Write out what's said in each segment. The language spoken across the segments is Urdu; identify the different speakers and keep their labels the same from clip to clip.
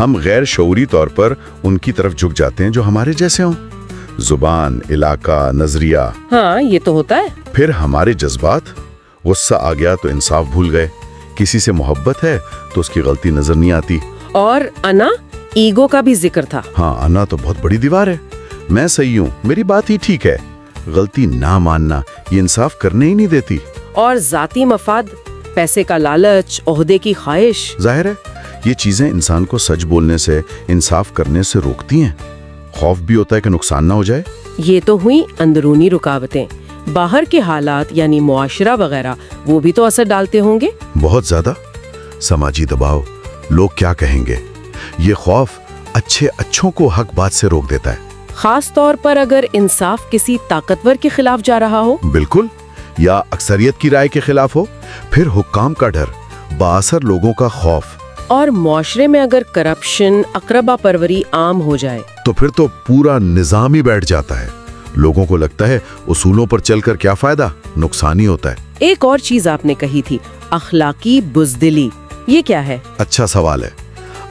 Speaker 1: ہم غیر شعوری طور پر ان کی طرف جھک جاتے ہیں جو ہمارے جیسے ہوں، زبان، علاقہ، نظریہ۔
Speaker 2: ہاں یہ تو ہوتا ہے۔
Speaker 1: پھر ہمارے جذبات، غصہ آ گیا تو انصاف بھول گئے، کسی سے محبت ہے تو اس کی غلطی نظر نہیں آتی۔
Speaker 2: اور انا، ایگو کا بھی ذکر تھا۔
Speaker 1: ہاں، انا تو بہت بڑی دیوار ہے، میں صحیح ہوں، میری بات ہی ٹھیک ہے، غلطی نہ ماننا یہ انصاف کرنے ہی نہیں دیتی۔
Speaker 2: اور ذاتی مفاد، پیسے کا لالچ، عہدے کی خواہش۔
Speaker 1: ظاہر ہے یہ چیزیں انسان کو سچ بولنے سے، انصاف کرنے سے روکتی ہیں۔ خوف بھی ہوتا ہے کہ نقصان نہ ہو جائے۔
Speaker 2: یہ تو ہوئی اندرونی رکاوٹیں، باہر کے حالات یعنی معاشرہ وغیرہ وہ بھی تو اثر ڈالتے ہوں گے۔
Speaker 1: بہت زیادہ، سماجی دباؤ، لوگ کیا کہیں گے، یہ خوف اچھوں کو حق بات سے روک دیتا ہے۔
Speaker 2: خاص طور پر اگر انصاف کسی طاقتور کے خلاف جا رہا ہو۔
Speaker 1: بالکل، یا اکثریت کی رائے کے خلاف ہو، پھر حکام کا ڈر، بااثر لوگوں کا خوف،
Speaker 2: اور معاشرے میں اگر کرپشن، اقربا پروری عام ہو جائے
Speaker 1: تو پھر تو پورا نظام ہی بیٹھ جاتا ہے۔ لوگوں کو لگتا ہے اصولوں پر چل کر کیا فائدہ، نقصان ہی ہوتا ہے۔
Speaker 2: ایک اور چیز آپ نے کہی تھی، اخلاقی بزدلی، یہ کیا ہے؟
Speaker 1: اچھا سوال ہے۔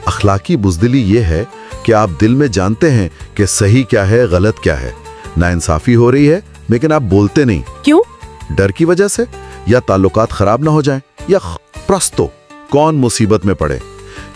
Speaker 1: اخلاقی بزدلی یہ ہے کہ آپ دل میں جانتے ہیں کہ صحیح کیا ہے، غلط کیا ہے، ناانصافی ہو رہی ہے لیکن آپ بولتے نہیں۔
Speaker 2: کیوں؟
Speaker 1: ڈر کی وجہ سے، یا تعلقات خراب نہ ہو جائیں، یا پرستو کون مصیبت میں پڑے۔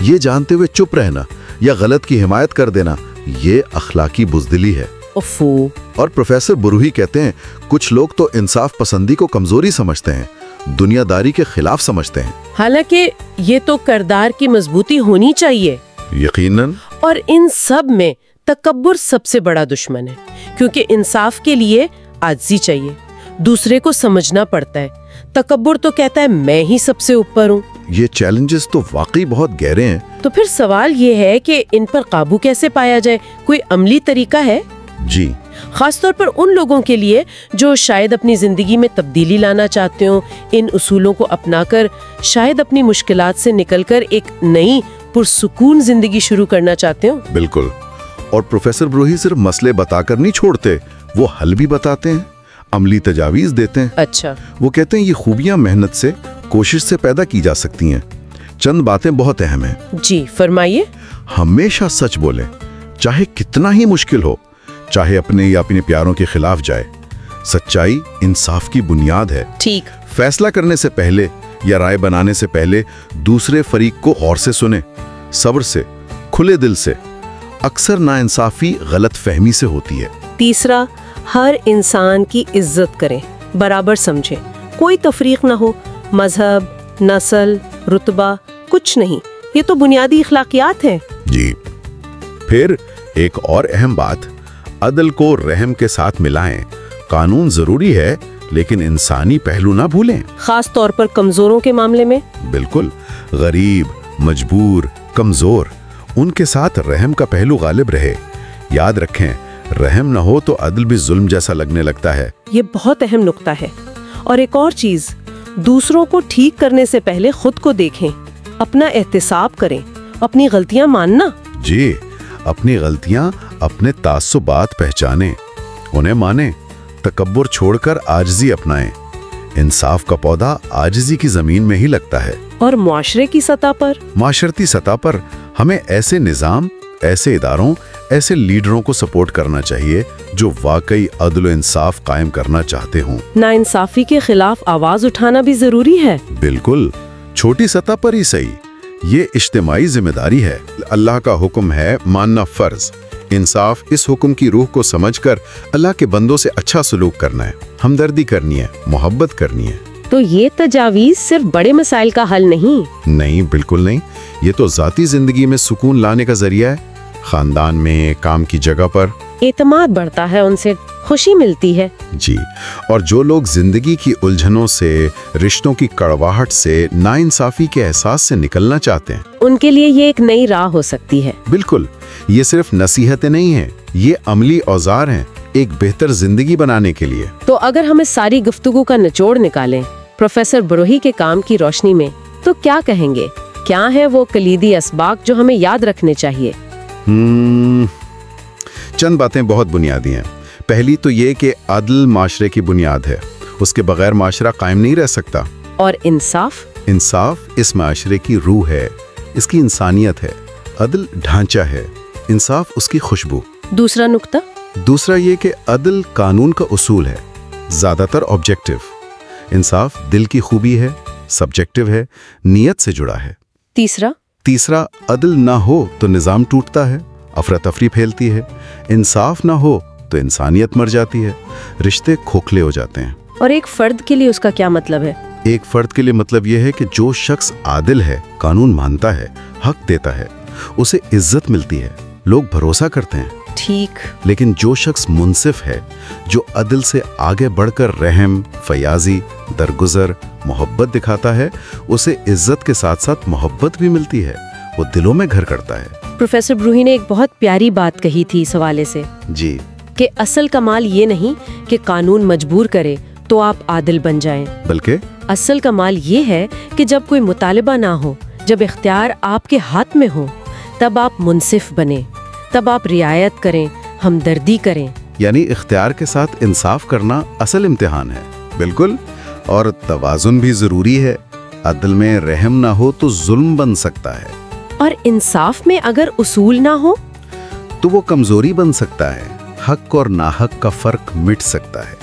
Speaker 1: یہ جانتے ہوئے چپ رہنا یا غلط کی حمایت کر دینا، یہ اخلاقی بزدلی ہے۔
Speaker 2: افو۔
Speaker 1: اور پروفیسر بروہی کہتے ہیں کچھ لوگ تو انصاف پسندی کو کمزوری سمجھتے ہیں، دنیا داری کے خلاف سمجھتے ہیں۔
Speaker 2: حالانکہ یہ تو کردار کی مضبوطی ہونی چاہیے۔
Speaker 1: یقیناً۔
Speaker 2: اور ان سب میں تکبر سب سے بڑا دشمن ہے، کیونکہ انصاف کے لیے عاجزی چاہیے، دوسرے کو سمجھنا پڑتا ہے۔ تکبر تو کہتا ہے میں ہی سب سے اوپر ہوں۔
Speaker 1: یہ چیلنجز تو واقعی بہت گہرے ہیں۔
Speaker 2: تو پھر سوال یہ ہے کہ ان پر قابو کیسے پایا جائے؟ کوئی عملی طریقہ ہے؟
Speaker 1: جی،
Speaker 2: خاص طور پر ان لوگوں کے لیے جو شاید اپنی زندگی میں تبدیلی لانا چاہتے ہوں، ان اصولوں کو اپنا کر شاید اپنی مشکلات سے نکل کر ایک نئی پرسکون زندگی شروع کرنا چاہتے ہوں۔
Speaker 1: بالکل۔ اور پروفیسر بروہی صرف مسئلے بتا کر نہیں چھوڑتے، وہ حل بھی بتاتے ہیں، عملی تجاویز دیتے ہیں۔
Speaker 2: اچھا۔
Speaker 1: وہ کہتے ہیں یہ خوبیاں محنت سے، کوشش سے پیدا کی جا سکتی ہیں۔ چند باتیں بہت اہم ہیں۔
Speaker 2: جی فرمائیے۔
Speaker 1: ہمیشہ سچ بولیں، چاہے کتنا ہی مشکل ہو، چاہے اپنے یا اپنے پیاروں کے خلاف جائے۔ سچائی انصاف کی بنیاد ہے۔
Speaker 2: ٹھیک۔
Speaker 1: فیصلہ کرنے سے پہلے یا رائے بنانے سے پہلے دوسرے فریق کو غور سے سنیں، صبر سے، کھلے دل سے۔ اکثر ناانصافی غلط فہمی سے ہوتی ہے۔
Speaker 2: تیسرا، ہر انسان کی عزت کریں، برابر سمجھیں، کوئی تفریق نہ ہو، مذہب، نسل، رتبہ، کچھ نہیں، یہ تو بنیادی اخلاقیات ہیں۔
Speaker 1: جی۔ پھر ایک اور اہم بات، عدل کو رحم کے ساتھ ملائیں۔ قانون ضروری ہے لیکن انسانی پہلو نہ بھولیں،
Speaker 2: خاص طور پر کمزوروں کے معاملے میں۔
Speaker 1: بالکل، غریب، مجبور، کمزور، ان کے ساتھ رحم کا پہلو غالب رہے۔ یاد رکھیں، رحم نہ ہو تو عدل بھی ظلم جیسا لگنے لگتا ہے۔
Speaker 2: یہ بہت اہم نقطہ ہے۔ اور ایک اور چیز، دوسروں کو ٹھیک کرنے سے پہلے خود کو دیکھیں، اپنا احتساب کریں، اپنی غلطیاں ماننا۔
Speaker 1: جی، اپنی غلطیاں، اپنے تعصبات پہچانیں، انہیں مانیں، تکبر چھوڑ کر عاجزی اپنائیں۔ انصاف کا پودا عاجزی کی زمین میں ہی لگتا ہے۔
Speaker 2: اور معاشرے کی سطح پر؟
Speaker 1: معاشرتی سطح پر ہمیں ایسے نظام، ایسے اداروں، ایسے لیڈروں کو سپورٹ کرنا چاہیے جو واقعی عدل و انصاف قائم کرنا چاہتے ہوں۔
Speaker 2: ناانصافی کے خلاف آواز اٹھانا بھی ضروری ہے۔
Speaker 1: بالکل، چھوٹی سطح پر ہی صحیح، یہ اجتماعی ذمہ داری ہے۔ اللہ کا حکم ہے، ماننا فرض۔ انصاف اس حکم کی روح کو سمجھ کر اللہ کے بندوں سے اچھا سلوک کرنا ہے، ہمدردی کرنی ہے، محبت کرنی ہے۔
Speaker 2: تو یہ تجاویز صرف بڑے مسائل کا حل نہیں،
Speaker 1: بالکل نہیں، یہ تو ذاتی زندگی میں سکون لانے کا ذریعہ ہے۔ خاندان میں، کام کی جگہ پر
Speaker 2: اعتماد بڑھتا ہے، ان سے خوشی ملتی ہے۔
Speaker 1: جی، اور جو لوگ زندگی کی الجھنوں سے، رشتوں کی کڑواہٹ سے، ناانصافی کے احساس سے نکلنا چاہتے ہیں،
Speaker 2: ان کے لیے یہ ایک نئی راہ ہو سکتی ہے۔
Speaker 1: بالکل، یہ صرف نصیحتیں نہیں ہیں، یہ عملی اوزار ہیں ایک بہتر زندگی بنانے کے لیے۔
Speaker 2: تو اگر ہم اس ساری گفتگو کا نچوڑ نکالیں پروفیسر بروہی کے کام کی روشنی میں، تو کیا کہیں گے؟ کیا ہیں وہ کلیدی اسباق جو ہمیں یاد رکھنے چاہیے؟
Speaker 1: چند باتیں بہت بنیادی ہیں۔ پہلی تو یہ کہ عدل معاشرے کی بنیاد ہے، اس کے بغیر معاشرہ قائم نہیں رہ سکتا۔
Speaker 2: اور انصاف
Speaker 1: اس معاشرے کی روح ہے، اس کی انسانیت ہے۔ عدل ڈھانچہ ہے، انصاف اس کی خوشبو۔
Speaker 2: دوسرا نقطہ؟
Speaker 1: دوسرا یہ کہ عدل قانون کا اصول ہے، زیادہ تر آبجیکٹو۔ انصاف دل کی خوبی ہے، سبجیکٹو ہے، نیت سے جڑا ہے۔
Speaker 2: تیسرا
Speaker 1: عدل نہ ہو تو نظام ٹوٹتا ہے، افراتفری پھیلتی ہے۔ انصاف نہ ہو تو انسانیت مر جاتی ہے، رشتے کھوکھلے ہو جاتے ہیں۔
Speaker 2: اور ایک فرد کے لیے اس کا کیا مطلب ہے؟
Speaker 1: ایک فرد کے لیے مطلب یہ ہے کہ جو شخص عادل ہے، قانون مانتا ہے، حق دیتا ہے، اسے عزت ملتی ہے، لوگ بھروسہ کرتے ہیں۔
Speaker 2: ٹھیک۔
Speaker 1: لیکن جو شخص منصف ہے، جو عدل سے آگے بڑھ کر رحم، فیاضی، درگزر، محبت دکھاتا ہے، اسے عزت کے ساتھ ساتھ محبت بھی ملتی ہے، وہ دلوں میں گھر کرتا ہے۔
Speaker 2: پروفیسر بروہی نے ایک بہت پیاری بات کہی تھی اس حوالے سے،
Speaker 1: جی،
Speaker 2: کہ اصل کمال یہ نہیں کہ قانون مجبور کرے تو آپ عادل بن جائیں،
Speaker 1: بلکہ
Speaker 2: اصل کمال یہ ہے کہ جب کوئی مطالبہ نہ ہو، جب اختیار آپ کے ہاتھ میں ہو، تب آپ منصف بنیں، تب آپ رعایت کریں، ہمدردی کریں۔
Speaker 1: یعنی اختیار کے ساتھ انصاف کرنا اصل امتحان ہے۔ بالکل، اور توازن بھی ضروری ہے۔ عدل میں رحم نہ ہو تو ظلم بن سکتا ہے،
Speaker 2: اور انصاف میں اگر اصول نہ ہو
Speaker 1: تو وہ کمزوری بن سکتا ہے، حق اور ناحق کا فرق مٹ سکتا ہے۔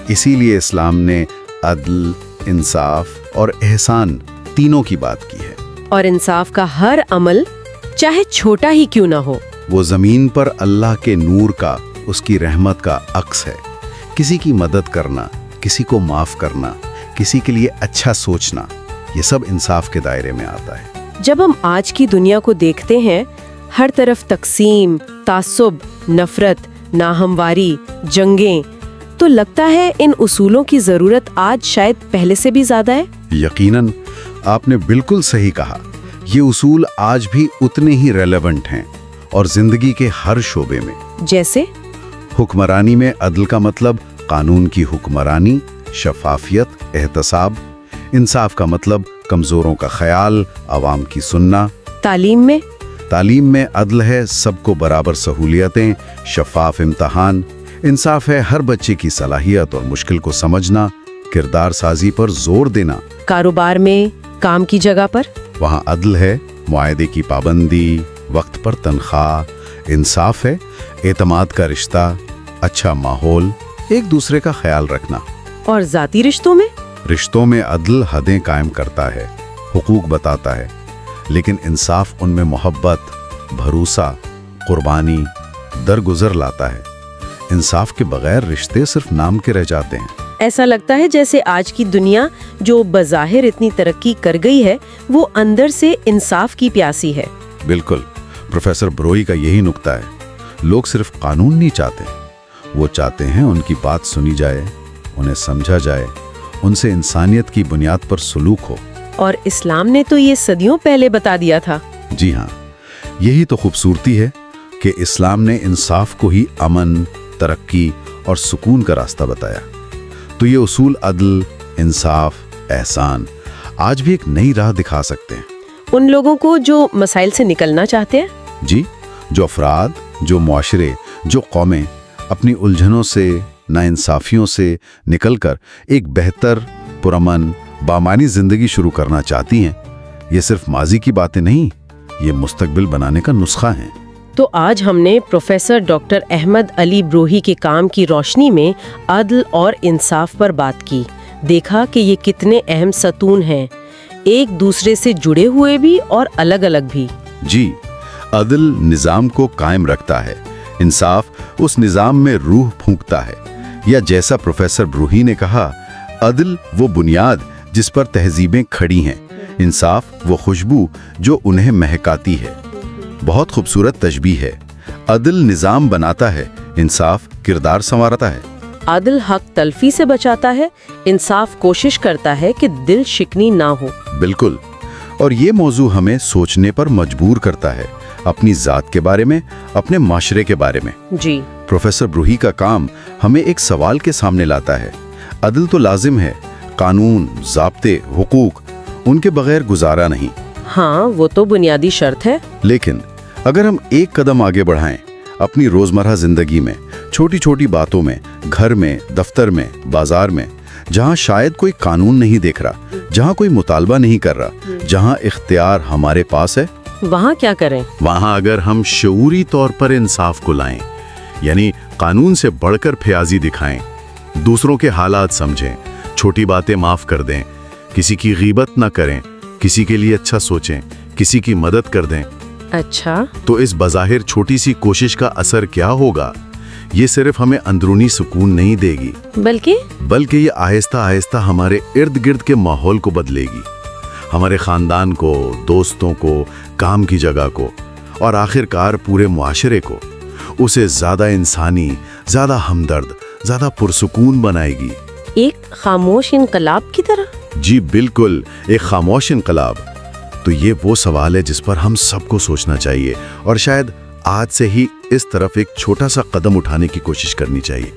Speaker 1: اسی لیے اسلام نے عدل، انصاف اور احسان تینوں کی بات کی ہے۔
Speaker 2: اور انصاف کا ہر عمل چاہے چھوٹا ہی کیوں نہ ہو،
Speaker 1: وہ زمین پر اللہ کے نور کا، اس کی رحمت کا عکس ہے۔ کسی کی مدد کرنا، کسی کو معاف کرنا، کسی کے لیے اچھا سوچنا، یہ سب انصاف کے دائرے میں آتا ہے۔
Speaker 2: جب ہم آج کی دنیا کو دیکھتے ہیں، ہر طرف تقسیم، تعصب، نفرت، ناہمواری، جنگیں، تو لگتا ہے ان اصولوں کی ضرورت آج شاید پہلے سے بھی زیادہ ہے۔
Speaker 1: یقیناً، آپ نے بالکل صحیح کہا۔ یہ اصول آج بھی اتنے ہی ریلیونٹ ہیں اور زندگی کے ہر شعبے میں۔
Speaker 2: جیسے
Speaker 1: حکمرانی میں عدل کا مطلب قانون کی حکمرانی، شفافیت، احتساب۔ انصاف کا مطلب کمزوروں کا خیال، عوام کی سننا۔ تعلیم میں عدل ہے سب کو برابر سہولیتیں، شفاف امتحان۔ انصاف ہے ہر بچے کی صلاحیت اور مشکل کو سمجھنا، کردار سازی پر زور دینا۔
Speaker 2: کاروبار میں، کام کی جگہ پر،
Speaker 1: وہاں عدل ہے معاہدے کی پابندی، وقت پر تنخواہ۔ انصاف ہے اعتماد کا رشتہ، اچھا ماحول، ایک دوسرے کا خیال رکھنا۔
Speaker 2: اور ذاتی رشتوں میں
Speaker 1: عدل حدیں قائم کرتا ہے، حقوق بتاتا ہے، لیکن انصاف ان میں محبت، بھروسہ، قربانی، درگزر لاتا ہے۔ انصاف کے بغیر رشتے صرف نام کے رہ جاتے ہیں۔
Speaker 2: ایسا لگتا ہے جیسے آج کی دنیا جو بظاہر اتنی ترقی کر گئی ہے، وہ اندر سے انصاف کی پیاسی ہے۔
Speaker 1: بالکل، پروفیسر بروئی کا یہی نقطہ ہے۔ لوگ صرف قانون نہیں چاہتے، وہ چاہتے ہیں ان کی بات سنی جائے، انہیں سمجھا جائے، ان سے انسانیت کی بنیاد پر سلوک ہو۔
Speaker 2: اور اسلام نے تو یہ صدیوں پہلے بتا دیا تھا۔
Speaker 1: جی ہاں، یہی تو خوبصورتی ہے کہ اسلام نے انصاف کو ہی امن، ترقی اور سکون کا راستہ بتایا۔ تو یہ اصول عدل، انصاف، احسان آج بھی ایک نئی راہ دکھا سکتے ہیں
Speaker 2: ان لوگوں کو جو مسائل سے نکلنا چاہتے ہیں۔
Speaker 1: جی، جو افراد، جو معاشرے، جو قومیں اپنی الجھنوں سے، ناانصافیوں سے نکل کر ایک بہتر، پرامن، بامعنی زندگی شروع کرنا چاہتی ہیں۔ یہ صرف ماضی کی باتیں نہیں، یہ مستقبل بنانے کا نسخہ ہیں۔
Speaker 2: تو آج ہم نے پروفیسر ڈاکٹر احمد علی بروہی کے کام کی روشنی میں عدل اور انصاف پر بات کی، دیکھا کہ یہ کتنے اہم ستون ہیں، ایک دوسرے سے جڑے ہوئے بھی اور الگ الگ بھی۔
Speaker 1: جی، عدل نظام کو قائم رکھتا ہے، انصاف اس نظام میں روح پھونکتا ہے، یا جیسا پروفیسر بروہی نے کہا، عدل وہ بنیاد جس پر تہذیبیں کھڑی ہیں، انصاف وہ خوشبو جو انہیں مہکاتی ہے۔ بہت خوبصورت تشبیہ ہے۔ عدل نظام بناتا ہے، انصاف کردار سنوارتا ہے۔
Speaker 2: عدل حق تلفی سے بچاتا ہے، انصاف کوشش کرتا ہے کہ دل شکنی نہ ہو۔
Speaker 1: بالکل، اور یہ موضوع ہمیں سوچنے پر مجبور کرتا ہے، اپنی ذات کے بارے میں، اپنے معاشرے کے بارے میں۔
Speaker 2: جی،
Speaker 1: پروفیسر بروہی کا کام ہمیں ایک سوال کے سامنے لاتا ہے۔ عدل تو لازم ہے، قانون، ضابطے، حقوق، ان کے بغیر گزارا نہیں۔
Speaker 2: ہاں، وہ تو بنیادی شرط ہے۔
Speaker 1: لیکن اگر ہم ایک قدم آگے بڑھائیں، اپنی روزمرہ زندگی میں، چھوٹی چھوٹی باتوں میں، گھر میں، دفتر میں، بازار میں، جہاں شاید کوئی قانون نہیں دیکھ رہا، جہاں کوئی مطالبہ نہیں کر رہا، جہاں اختیار ہمارے پاس ہے،
Speaker 2: وہاں کیا کریں؟
Speaker 1: وہاں اگر ہم شعوری طور پر انصاف کو لائیں، یعنی قانون سے بڑھ کر فیاضی دکھائیں، دوسروں کے حالات سمجھیں، چھوٹی باتیں معاف کر دیں، کسی کی غیبت نہ کریں، کسی کے لیے اچھا سوچیں، کسی کی مدد کر دیں،
Speaker 2: اچھا،
Speaker 1: تو اس بظاہر چھوٹی سی کوشش کا اثر کیا ہوگا؟ یہ صرف ہمیں اندرونی سکون نہیں دے گی، بلکہ یہ آہستہ آہستہ ہمارے ارد گرد کے ماحول کو بدلے گی، ہمارے خاندان کو، دوستوں کو، کام کی جگہ کو، اور آخر کار پورے معاشرے کو اسے زیادہ انسانی، زیادہ ہمدرد، زیادہ پرسکون بنائے گی۔
Speaker 2: ایک خاموش انقلاب کی طرح؟
Speaker 1: جی بالکل، ایک خاموش انقلاب۔ تو یہ وہ سوال ہے جس پر ہم سب کو سوچنا چاہیے، اور شاید آج سے ہی اس طرف ایک چھوٹا سا قدم اٹھانے کی کوشش کرنی چاہیے۔